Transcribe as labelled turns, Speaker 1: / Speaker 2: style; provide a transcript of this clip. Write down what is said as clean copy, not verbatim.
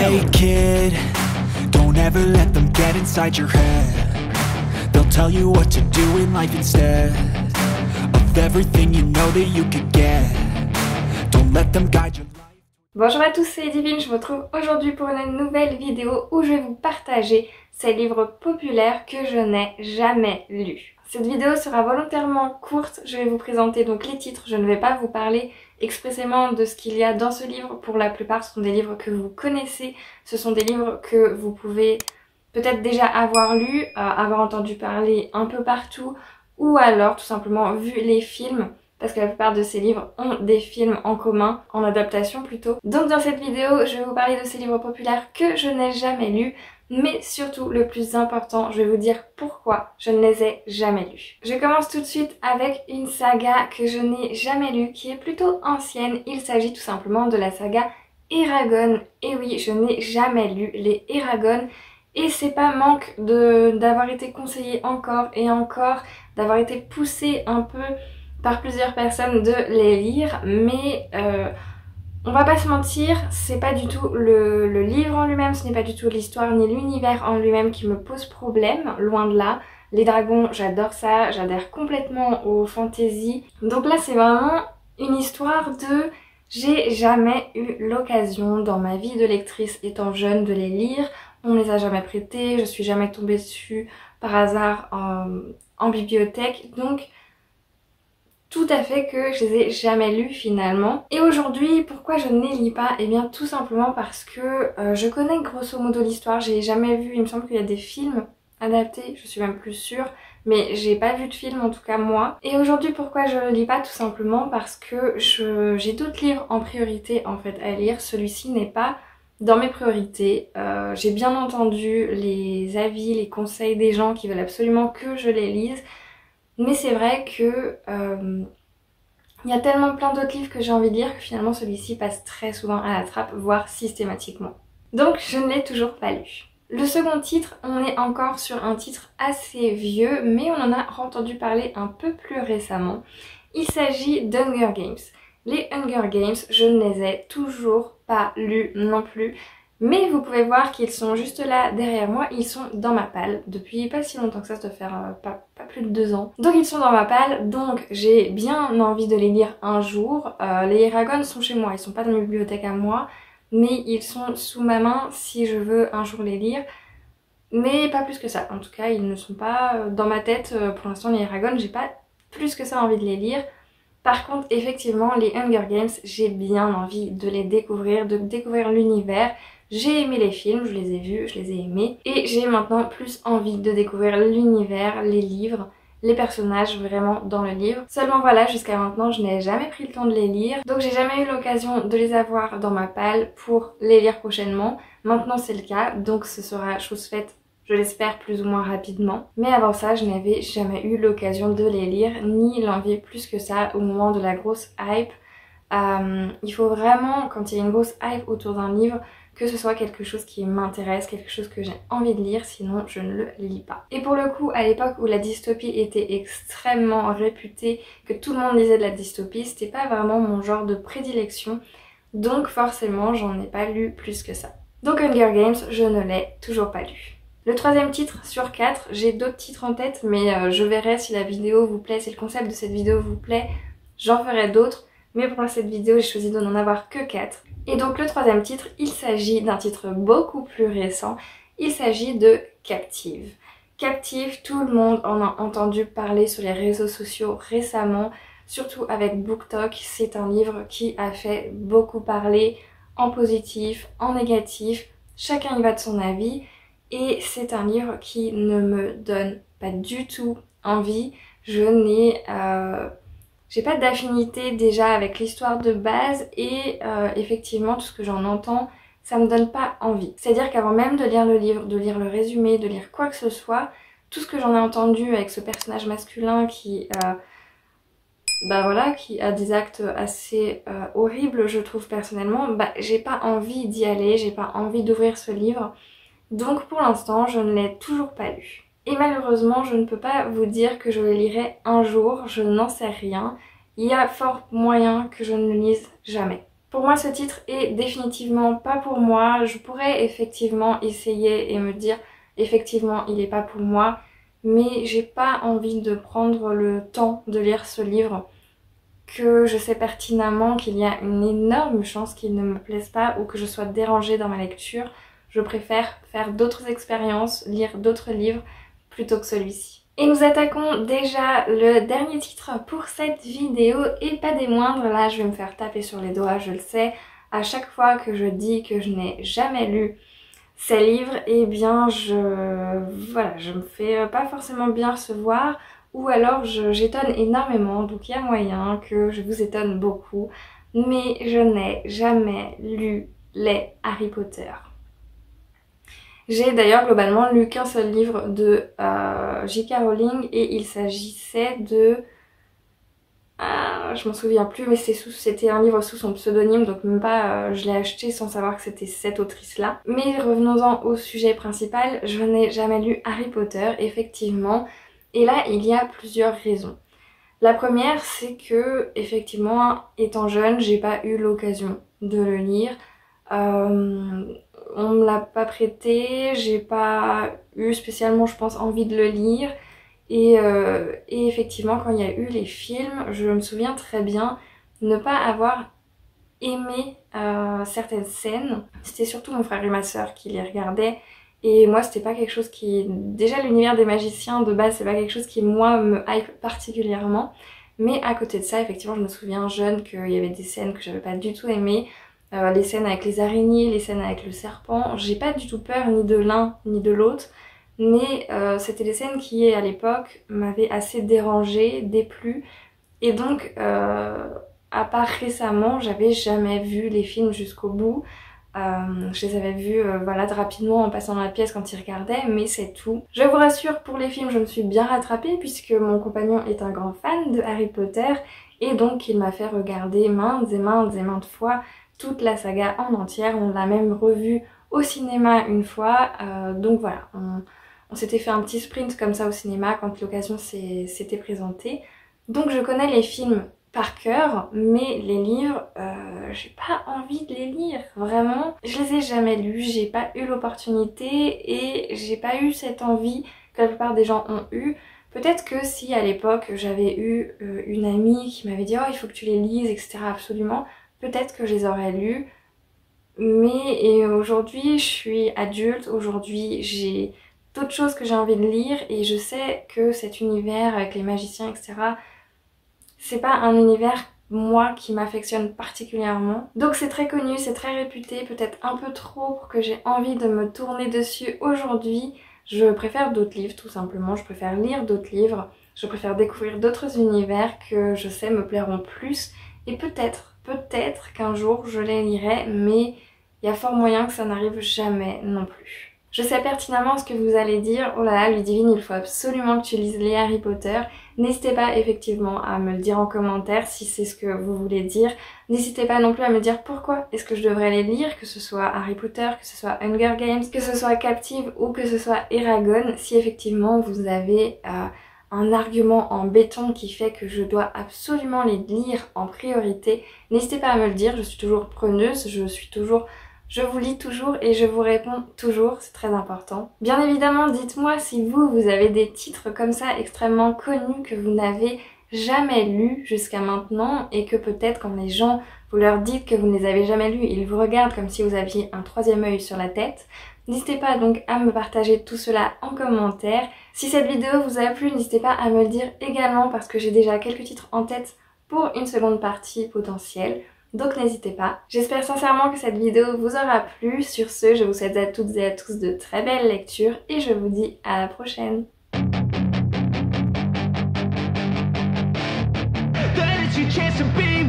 Speaker 1: Hey kid, don't ever let them get inside your head. They'll tell you what to do in life instead of everything you know that you could get. Don't let them guide your life.
Speaker 2: Bonjour à tous, c'est Divine, je vous retrouve aujourd'hui pour une nouvelle vidéo où je vais vous partager ces livres populaires que je n'ai jamais lus. Cette vidéo sera volontairement courte, je vais vous présenter donc les titres, je ne vais pas vous parler expressément de ce qu'il y a dans ce livre. Pour la plupart ce sont des livres que vous connaissez, ce sont des livres que vous pouvez peut-être déjà avoir lus, avoir entendu parler un peu partout, ou alors tout simplement vu les films. Parce que la plupart de ces livres ont des films en commun, en adaptation plutôt. Donc dans cette vidéo, je vais vous parler de ces livres populaires que je n'ai jamais lus, mais surtout le plus important, je vais vous dire pourquoi je ne les ai jamais lus. Je commence tout de suite avec une saga que je n'ai jamais lue, qui est plutôt ancienne. Il s'agit tout simplement de la saga Eragon. Et oui, je n'ai jamais lu les Eragon. Et c'est pas manque d'avoir été conseillé encore et encore, d'avoir été poussé un peu par plusieurs personnes de les lire, mais on va pas se mentir, c'est pas du tout le livre en lui-même, ce n'est pas du tout l'histoire ni l'univers en lui-même qui me pose problème, loin de là. Les dragons, j'adore ça, j'adhère complètement aux fantasy. Donc là c'est vraiment une histoire de... J'ai jamais eu l'occasion dans ma vie de lectrice étant jeune de les lire, on me les a jamais prêtés, je suis jamais tombée dessus par hasard en bibliothèque, donc tout à fait que je les ai jamais lus finalement. Et aujourd'hui, pourquoi je ne les lis pas? Eh bien tout simplement parce que je connais grosso modo l'histoire, j'ai jamais vu, il me semble qu'il y a des films adaptés, je suis même plus sûre, mais j'ai pas vu de film en tout cas moi. Et aujourd'hui pourquoi je le lis pas? Tout simplement parce que j'ai d'autres livres en priorité en fait à lire, celui-ci n'est pas dans mes priorités. J'ai bien entendu les avis, les conseils des gens qui veulent absolument que je les lise. Mais c'est vrai que y a tellement plein d'autres livres que j'ai envie de lire que finalement celui-ci passe très souvent à la trappe, voire systématiquement. Donc je ne l'ai toujours pas lu. Le second titre, on est encore sur un titre assez vieux, mais on en a entendu parler un peu plus récemment. Il s'agit d'Hunger Games. Les Hunger Games, je ne les ai toujours pas lus non plus. Mais vous pouvez voir qu'ils sont juste là derrière moi, ils sont dans ma palle depuis pas si longtemps que ça doit faire pas plus de 2 ans. Donc ils sont dans ma palle, donc j'ai bien envie de les lire un jour. Les Eragon sont chez moi, ils sont pas dans ma bibliothèque à moi, mais ils sont sous ma main si je veux un jour les lire. Mais pas plus que ça, en tout cas ils ne sont pas dans ma tête pour l'instant les Eragon, j'ai pas plus que ça envie de les lire. Par contre effectivement les Hunger Games, j'ai bien envie de les découvrir, de découvrir l'univers. J'ai aimé les films, je les ai vus, je les ai aimés. Et j'ai maintenant plus envie de découvrir l'univers, les livres, les personnages vraiment dans le livre. Seulement voilà, jusqu'à maintenant je n'ai jamais pris le temps de les lire. Donc j'ai jamais eu l'occasion de les avoir dans ma palle pour les lire prochainement. Maintenant c'est le cas, donc ce sera chose faite, je l'espère plus ou moins rapidement. Mais avant ça, je n'avais jamais eu l'occasion de les lire, ni l'envie plus que ça au moment de la grosse hype. Il faut vraiment, quand il y a une grosse hype autour d'un livre, que ce soit quelque chose qui m'intéresse, quelque chose que j'ai envie de lire, sinon je ne le lis pas. Et pour le coup, à l'époque où la dystopie était extrêmement réputée, que tout le monde lisait de la dystopie, c'était pas vraiment mon genre de prédilection, donc forcément j'en ai pas lu plus que ça. Donc Hunger Games, je ne l'ai toujours pas lu. Le troisième titre sur 4, j'ai d'autres titres en tête, mais je verrai si la vidéo vous plaît, si le concept de cette vidéo vous plaît, j'en ferai d'autres. Mais pour cette vidéo, j'ai choisi de n'en avoir que 4. Et donc le troisième titre, il s'agit d'un titre beaucoup plus récent. Il s'agit de Captive. Captive, tout le monde en a entendu parler sur les réseaux sociaux récemment, surtout avec BookTok. C'est un livre qui a fait beaucoup parler en positif, en négatif. Chacun y va de son avis. Et c'est un livre qui ne me donne pas du tout envie. Je n'ai... J'ai pas d'affinité déjà avec l'histoire de base et effectivement tout ce que j'en entends, ça me donne pas envie. C'est-à-dire qu'avant même de lire le livre, de lire le résumé, de lire quoi que ce soit, tout ce que j'en ai entendu avec ce personnage masculin qui qui a des actes assez horribles je trouve personnellement, j'ai pas envie d'y aller, j'ai pas envie d'ouvrir ce livre. Donc pour l'instant je ne l'ai toujours pas lu. Et malheureusement, je ne peux pas vous dire que je le lirai un jour, je n'en sais rien. Il y a fort moyen que je ne le lise jamais. Pour moi ce titre est définitivement pas pour moi. Je pourrais effectivement essayer et me dire effectivement il est pas pour moi, mais j'ai pas envie de prendre le temps de lire ce livre que je sais pertinemment qu'il y a une énorme chance qu'il ne me plaise pas ou que je sois dérangée dans ma lecture. Je préfère faire d'autres expériences, lire d'autres livres plutôt que celui-ci. Et nous attaquons déjà le dernier titre pour cette vidéo et pas des moindres. Là je vais me faire taper sur les doigts, je le sais. À chaque fois que je dis que je n'ai jamais lu ces livres, eh bien je me fais pas forcément bien recevoir. Ou alors j'étonne énormément, donc il y a moyen que je vous étonne beaucoup. Mais je n'ai jamais lu les Harry Potter. J'ai d'ailleurs globalement lu qu'un seul livre de J.K. Rowling et il s'agissait de... je m'en souviens plus, mais c'était un livre sous son pseudonyme, donc même pas je l'ai acheté sans savoir que c'était cette autrice-là. Mais revenons-en au sujet principal, je n'ai jamais lu Harry Potter, effectivement. Et là, il y a plusieurs raisons. La première, c'est que, effectivement, étant jeune, j'ai pas eu l'occasion de le lire. On me l'a pas prêté, j'ai pas eu spécialement, je pense, envie de le lire. Et effectivement, quand il y a eu les films, je me souviens très bien ne pas avoir aimé certaines scènes. C'était surtout mon frère et ma soeur qui les regardaient. Et moi c'était pas quelque chose qui... Déjà l'univers des magiciens de base c'est pas quelque chose qui moi me hype particulièrement. Mais à côté de ça effectivement je me souviens jeune qu'il y avait des scènes que j'avais pas du tout aimées. Les scènes avec les araignées, les scènes avec le serpent. J'ai pas du tout peur ni de l'un ni de l'autre. Mais c'était des scènes qui à l'époque m'avaient assez dérangée, déplu. Et donc à part récemment j'avais jamais vu les films jusqu'au bout. Je les avais vus voilà, rapidement en passant dans la pièce quand ils regardaient, mais c'est tout. Je vous rassure, pour les films je me suis bien rattrapée puisque mon compagnon est un grand fan de Harry Potter et donc il m'a fait regarder maintes et maintes fois toute la saga en entière. On l'a même revue au cinéma une fois, donc voilà, on s'était fait un petit sprint comme ça au cinéma quand l'occasion s'était présentée. Donc je connais les films par cœur, mais les livres, j'ai pas envie de les lire, vraiment. Je les ai jamais lus, j'ai pas eu l'opportunité et j'ai pas eu cette envie que la plupart des gens ont eu. Peut-être que si à l'époque j'avais eu une amie qui m'avait dit oh il faut que tu les lises etc absolument, peut-être que je les aurais lus. Mais aujourd'hui je suis adulte, aujourd'hui j'ai d'autres choses que j'ai envie de lire et je sais que cet univers avec les magiciens etc, c'est pas un univers, moi, qui m'affectionne particulièrement. Donc c'est très connu, c'est très réputé, peut-être un peu trop pour que j'ai envie de me tourner dessus aujourd'hui. Je préfère d'autres livres, tout simplement. Je préfère lire d'autres livres. Je préfère découvrir d'autres univers que je sais me plairont plus. Et peut-être qu'un jour je les lirai, mais il y a fort moyen que ça n'arrive jamais non plus. Je sais pertinemment ce que vous allez dire, oh là là Ludivine, il faut absolument que tu lises les Harry Potter. N'hésitez pas effectivement à me le dire en commentaire si c'est ce que vous voulez dire. N'hésitez pas non plus à me dire pourquoi est-ce que je devrais les lire, que ce soit Harry Potter, que ce soit Hunger Games, que ce soit Captive ou que ce soit Eragon. Si effectivement vous avez un argument en béton qui fait que je dois absolument les lire en priorité, n'hésitez pas à me le dire, je suis toujours preneuse, je vous lis toujours et je vous réponds toujours, c'est très important. Bien évidemment, dites-moi si vous avez des titres comme ça extrêmement connus que vous n'avez jamais lus jusqu'à maintenant et que peut-être quand les gens, vous leur dites que vous ne les avez jamais lus, ils vous regardent comme si vous aviez un troisième œil sur la tête. N'hésitez pas donc à me partager tout cela en commentaire. Si cette vidéo vous a plu, n'hésitez pas à me le dire également parce que j'ai déjà quelques titres en tête pour une seconde partie potentielle. Donc n'hésitez pas. J'espère sincèrement que cette vidéo vous aura plu. Sur ce, je vous souhaite à toutes et à tous de très belles lectures et je vous dis à la prochaine. That is your chance to be